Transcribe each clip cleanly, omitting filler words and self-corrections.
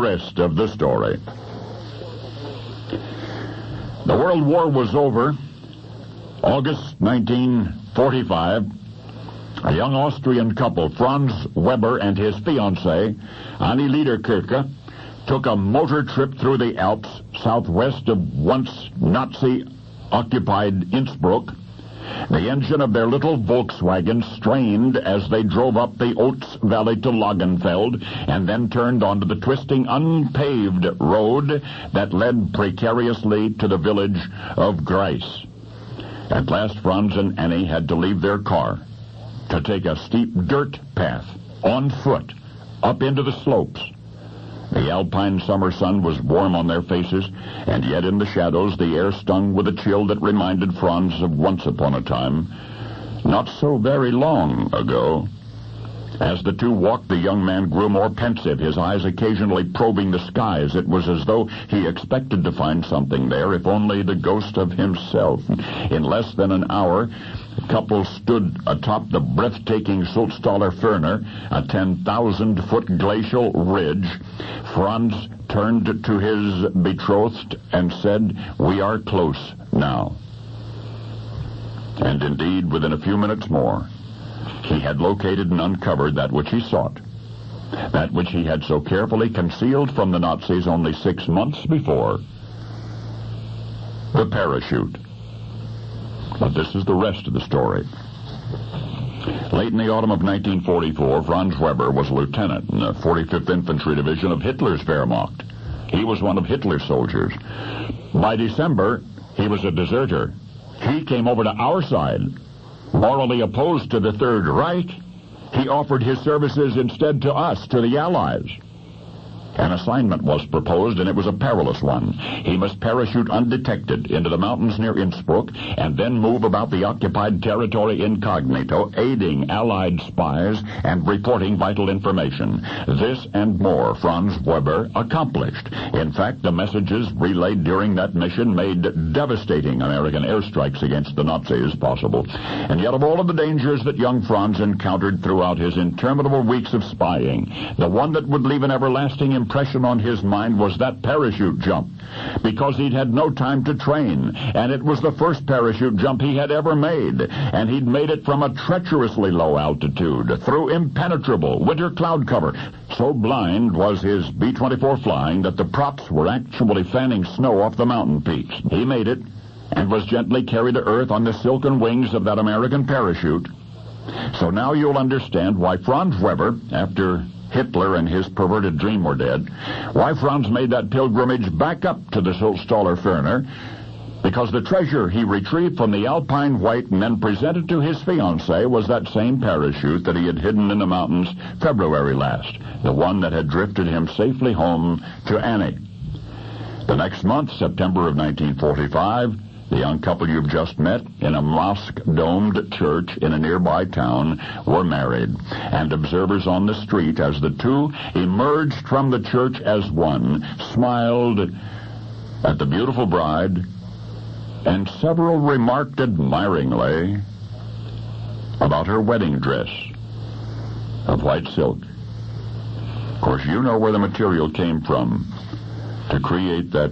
rest of the story. The World War was over. August 1945, a young Austrian couple, Franz Weber and his fiancée, Annie Liederkirche, took a motor trip through the Alps southwest of once Nazi-occupied Innsbruck. The engine of their little Volkswagen strained as they drove up the Oats Valley to Lagenfeld and then turned onto the twisting, unpaved road that led precariously to the village of Greiss. At last, Franz and Annie had to leave their car to take a steep dirt path on foot up into the slopes. The alpine summer sun was warm on their faces, and yet in the shadows the air stung with a chill that reminded Franz of once upon a time, not so very long ago. As the two walked, the young man grew more pensive, his eyes occasionally probing the skies. It was as though he expected to find something there, if only the ghost of himself. In less than an hour, the couple stood atop the breathtaking Sulztaler Ferner, a 10,000-foot glacial ridge. Franz turned to his betrothed and said, "We are close now." And indeed, within a few minutes more, he had located and uncovered that which he sought, that which he had so carefully concealed from the Nazis only 6 months before: the parachute. But this is the rest of the story. Late in the autumn of 1944, Franz Weber was a lieutenant in the 45th Infantry Division of Hitler's Wehrmacht. He was one of Hitler's soldiers. By December, he was a deserter. He came over to our side. Morally opposed to the Third Reich, he offered his services instead to us, to the Allies. An assignment was proposed, and it was a perilous one. He must parachute undetected into the mountains near Innsbruck and then move about the occupied territory incognito, aiding Allied spies and reporting vital information. This and more Franz Weber accomplished. In fact, the messages relayed during that mission made devastating American airstrikes against the Nazis possible. And yet, of all of the dangers that young Franz encountered throughout his interminable weeks of spying, the one that would leave an everlasting impression on his mind was that parachute jump, because he'd had no time to train, and it was the first parachute jump he had ever made, and he'd made it from a treacherously low altitude, through impenetrable winter cloud cover. So blind was his B-24 flying that the props were actually fanning snow off the mountain peaks. He made it, and was gently carried to earth on the silken wings of that American parachute. So now you'll understand why Franz Weber, after Hitler and his perverted dream were dead, why Franz made that pilgrimage back up to the Sulztaler Ferner, because the treasure he retrieved from the Alpine White and then presented to his fiancée was that same parachute that he had hidden in the mountains February last, the one that had drifted him safely home to Annie. The next month, September of 1945, the young couple you've just met, in a mosque-domed church in a nearby town, were married, and observers on the street, as the two emerged from the church as one, smiled at the beautiful bride, and several remarked admiringly about her wedding dress of white silk. Of course, you know where the material came from to create that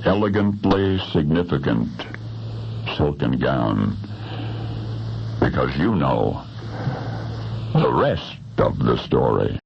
elegantly significant silken gown, because you know the rest of the story.